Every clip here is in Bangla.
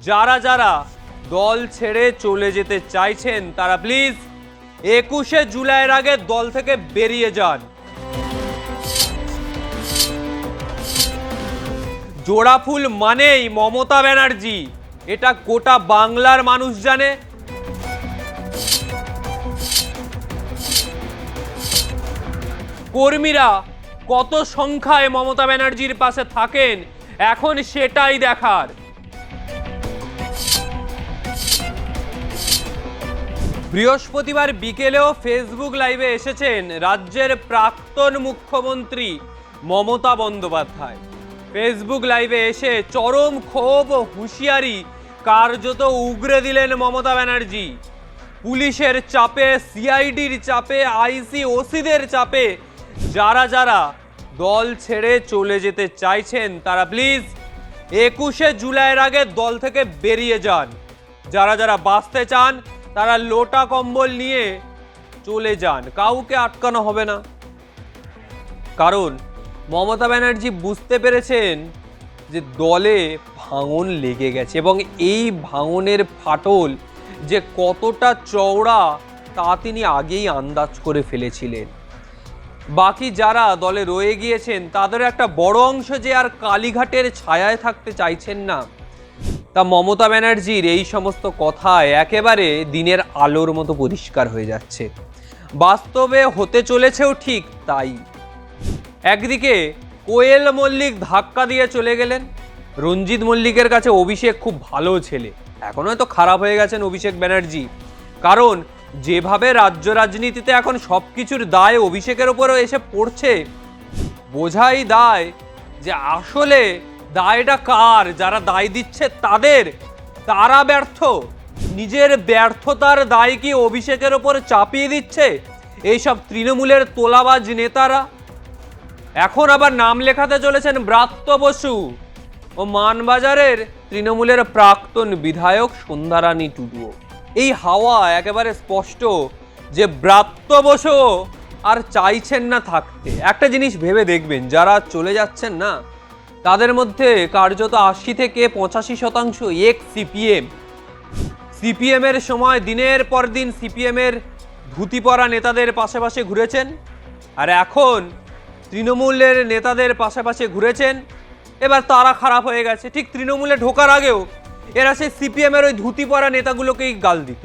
যারা যারা দল ছেড়ে চলে যেতে চাইছেন তারা প্লিজ 21শে জুলাইয়ের আগে দল থেকে বেরিয়ে যান। জোড়াফুল মানেই মমতা ব্যানার্জি, এটা গোটা বাংলার মানুষ জানে। কর্মীরা কত সংখ্যায় মমতা ব্যানার্জির পাশে থাকেন এখন সেটাই দেখার। বৃহস্পতিবার বিকেলেও ফেসবুক লাইভে এসেছেন রাজ্যের প্রাক্তন মুখ্যমন্ত্রী মমতা বন্দ্যোপাধ্যায়। ফেসবুক লাইভে এসে চরম ক্ষোভ ও হুঁশিয়ারি কার্যত উগরে দিলেন মমতা ব্যানার্জি। পুলিশের চাপে, সিআইডির চাপে, আইসি ওসিদের চাপে যারা যারা দল ছেড়ে চলে যেতে চাইছেন তারা প্লিজ 21শে জুলাইয়ের আগে দল থেকে বেরিয়ে যান। যারা যারা বাঁচতে চান তারা লোটা কম্বল নিয়ে চলে যান, কাউকে আটকানো হবে না। কারণ মমতা ব্যানার্জি বুঝতে পেরেছেন যে দলে ভাঙন লেগে গেছে এবং এই ভাঙনের ফাটল যে কতটা চওড়া তা তিনি আগেই আন্দাজ করে ফেলেছিলেন। বাকি যারা দলে রয়ে গিয়েছেন তাদের একটা বড় অংশ যে আর কালীঘাটের ছায়ায় থাকতে চাইছেন না, তা মমতা ব্যানার্জির এই সমস্ত কথায় একেবারে দিনের আলোর মতো পরিষ্কার হয়ে যাচ্ছে। বাস্তবে হতে চলেছেও ঠিক তাই। একদিকে কোয়েল মল্লিক ধাক্কা দিয়ে চলে গেলেন। রঞ্জিত মল্লিকের কাছে অভিষেক খুব ভালো ছেলে, এখন হয়তো খারাপ হয়ে গেছেন অভিষেক ব্যানার্জি। কারণ যেভাবে রাজ্য রাজনীতিতে এখন সবকিছুর দায় অভিষেকের উপরও এসে পড়ছে, বোঝাই দায় যে আসলে দায়টা কার, যারা দায় দিচ্ছে তারা ব্যর্থ। নিজের ব্যর্থতার দায় কি অভিষেকের ওপর চাপিয়ে দিচ্ছে এইসব তৃণমূলের তোলাবাজ নেতারা। এখন আবার নাম লেখাতে চলেছেন ব্রাত্য বসু ও মানবাজারের তৃণমূলের প্রাক্তন বিধায়ক সন্ধ্যারানী টুডুও। এই হাওয়া একেবারে স্পষ্ট যে ব্রাত্য বসু আর চাইছেন না থাকতে। একটা জিনিস ভেবে দেখবেন, যারা চলে যাচ্ছেন না তাদের মধ্যে কার্যত 80 থেকে 85% এক্স সিপিএম এর সময় দিনের পর দিন সিপিএম এর ধুতি পরা নেতাদের পাশে ঘুরেছেন, আর এখন তৃণমূলের নেতাদের পাশে ঘুরেছেন। এবার তারা খারাপ হয়ে গেছে। ঠিক তৃণমূলে ঢোকার আগেও এরা সেই সিপিএম এর ওই ধুতি পরা নেতাগুলোকেই গাল দিত,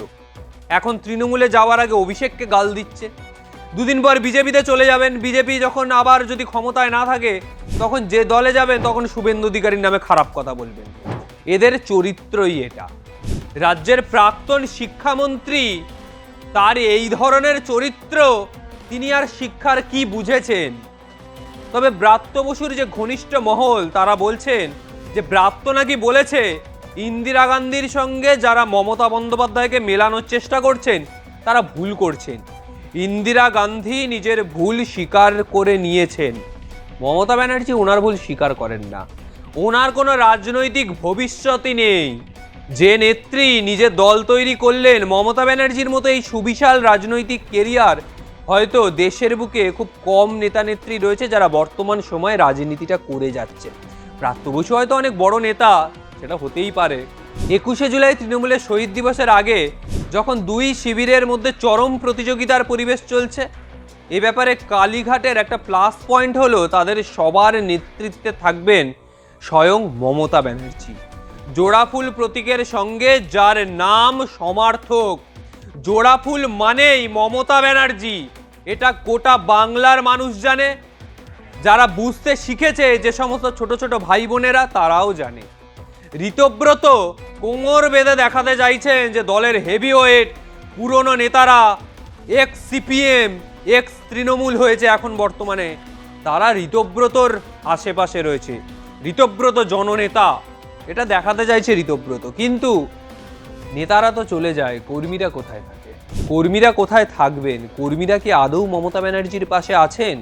এখন তৃণমূলে যাওয়ার আগে অভিষেককে গাল দিচ্ছে। দুদিন পর বিজেপিতে চলে যাবেন, বিজেপি যখন আবার যদি ক্ষমতায় না থাকে তখন যে দলে যাবেন তখন শুভেন্দু অধিকারীর নামে খারাপ কথা বলবেন। এদের চরিত্রই এটা। রাজ্যের প্রাক্তন শিক্ষামন্ত্রী, তার এই ধরনের চরিত্র, তিনি আর শিক্ষার কি বুঝেছেন। তবে ব্রাত্য বসুর যে ঘনিষ্ঠ মহল তারা বলছেন যে ব্রাত্য নাকি বলেছে ইন্দিরা গান্ধীর সঙ্গে যারা মমতা বন্দ্যোপাধ্যায়কে মেলানোর চেষ্টা করছেন তারা ভুল করছেন। ইন্দিরা গান্ধী নিজের ভুল স্বীকার করে নিয়েছেন, মমতা ব্যানার্জি ওনার ভুল স্বীকার করেন না। ওনার কোনো রাজনৈতিক ভবিষ্যৎই নেই। যে নেত্রী নিজের দল তৈরি করলেন, মমতা ব্যানার্জির মতো এই সুবিশাল রাজনৈতিক কেরিয়ার হয়তো দেশের বুকে খুব কম নেতা নেত্রী রয়েছে যারা বর্তমান সময়ে রাজনীতিটা করে যাচ্ছে। ব্রাত্য বসু হয়তো অনেক বড় নেতা, সেটা হতেই পারে। 21শে জুলাই তৃণমূলের শহীদ দিবসের আগে যখন দুই শিবিরের মধ্যে চরম প্রতিযোগিতার পরিবেশ চলছে, এ ব্যাপারে কালীঘাটের একটা প্লাস পয়েন্ট হলো তাদের সবার নেতৃত্বে থাকবেন স্বয়ং মমতা ব্যানার্জি। জোড়াফুল প্রতীকের সঙ্গে যার নাম সমার্থক, জোড়াফুল মানেই মমতা ব্যানার্জি, এটা গোটা বাংলার মানুষ জানে। যারা বুঝতে শিখেছে, যে সমস্ত ছোট ছোট ভাই বোনেরা, তারাও জানে। ঋতব্রত কোমর বেঁধে দেখাতে চাইছেন যে দলের হেভিওয়েট পুরনো নেতারা, এক্স সিপিএম, এক্স তৃণমূল হয়েছে এখন বর্তমানে, তারা ঋতব্রতর আশেপাশে রয়েছে, ঋতব্রত জননেতা, এটা দেখাতে চাইছে ঋতব্রত। কিন্তু নেতারা তো চলে যায়, কর্মীরা কোথায় থাকে? কর্মীরা কোথায় থাকবেন? কর্মীরা কি আদৌ মমতা ব্যানার্জির পাশে আছেন,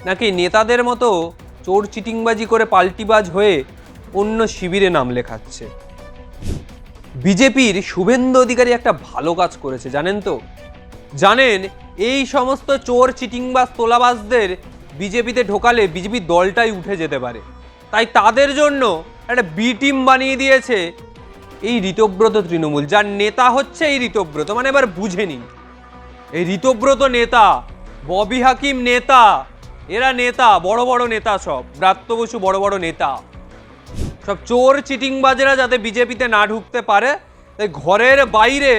নাকি নেতাদের মতো চোর চিটিংবাজি করে পাল্টিবাজ হয়ে অন্য শিবিরে নাম লেখাচ্ছে? বিজেপির শুভেন্দু অধিকারী একটা ভালো কাজ করেছে, জানেন তো? জানেন এই সমস্ত চোর চিটিংবাজ তোলাবাজদের বিজেপিতে ঢোকালে বিজেপি দলটাই উঠে যেতে পারে, তাই তাদের জন্য একটা বি টিম বানিয়ে দিয়েছে এই ঋতব্রত তৃণমূল, যার নেতা হচ্ছে এই ঋতব্রত। মানে এবার বুঝে নিন, এই ঋতব্রত নেতা, ববি হাকিম নেতা, এরা নেতা, বড় বড় নেতা, সব ব্রাত্য বসু বড় বড় নেতা, সব চোর চিটিংবাজেরা যাতে বিজেপিতে না ঢুকতে পারে, তাই ঘরের বাইরে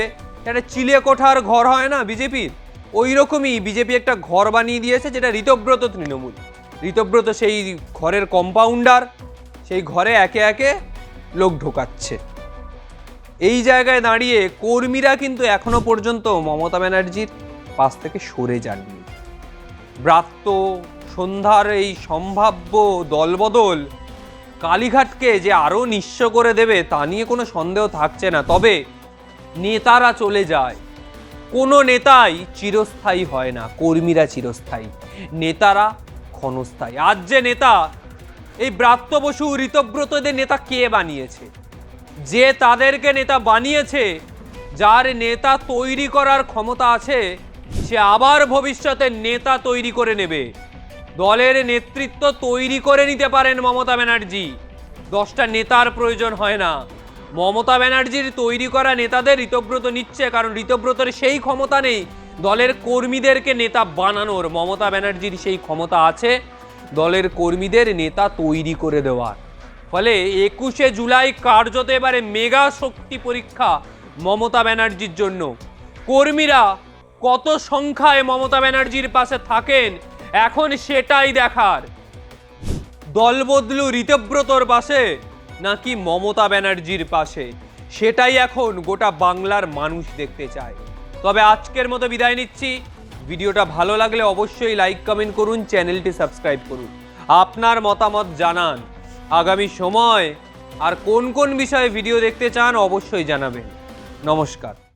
একটা চিলে কোঠার ঘর হয় না বিজেপির, ওই রকমই বিজেপি একটা ঘর বানিয়ে দিয়েছে, যেটা ঋতব্রত তৃণমূল। ঋতব্রত সেই ঘরের কম্পাউন্ডার, সেই ঘরে একে একে লোক ঢোকাচ্ছে। এই জায়গায় দাঁড়িয়ে কর্মীরা কিন্তু এখনো পর্যন্ত মমতা ব্যানার্জির পাশ থেকে সরে যাননি। ব্রাত্য সন্ধ্যার এই সম্ভাব্য দলবদল কালীঘাটকে যে আরও নিঃস্ব করে দেবে তা নিয়ে কোনো সন্দেহ থাকছে না। তবে নেতারা চলে যায়, কোনো নেতাই চিরস্থায়ী হয় না, কর্মীরা চিরস্থায়ী, নেতারা ক্ষণস্থায়ী। আজ যে নেতা, এই ব্রাত্য বসু ঋতব্রতদের নেতা কে বানিয়েছে? যে তাদেরকে নেতা বানিয়েছে, যার নেতা তৈরি করার ক্ষমতা আছে, সে আবার ভবিষ্যতে নেতা তৈরি করে নেবে। দলের নেতৃত্ব তৈরি করে নিতে পারেন মমতা ব্যানার্জি, 10টা নেতার প্রয়োজন হয় না। মমতা ব্যানার্জির তৈরি করা নেতাদের ঋতব্রত নিচ্ছে, কারণ ঋতব্রতের সেই ক্ষমতা নেই দলের কর্মীদেরকে নেতা বানানোর। মমতা ব্যানার্জির সেই ক্ষমতা আছে দলের কর্মীদের নেতা তৈরি করে দেওয়ার। ফলে 21শে জুলাই কার্যত এবারে মেগা শক্তি পরীক্ষা মমতা ব্যানার্জির জন্য। কর্মীরা কত সংখ্যায় মমতা ব্যানার্জির পাশে থাকেন এখন সেটাই দেখার। দলবদলু ঋতব্রতর পাশে নাকি মমতা ব্যানার্জির পাশে, সেটাই এখন গোটা বাংলার মানুষ দেখতে চায়। তবে আজকের মতো বিদায় নিচ্ছি। ভিডিওটা ভালো লাগলে অবশ্যই লাইক কমেন্ট করুন, চ্যানেলটি সাবস্ক্রাইব করুন, আপনার মতামত জানান। আগামী সময় আর কোন কোন বিষয়ে ভিডিও দেখতে চান অবশ্যই জানাবেন। নমস্কার।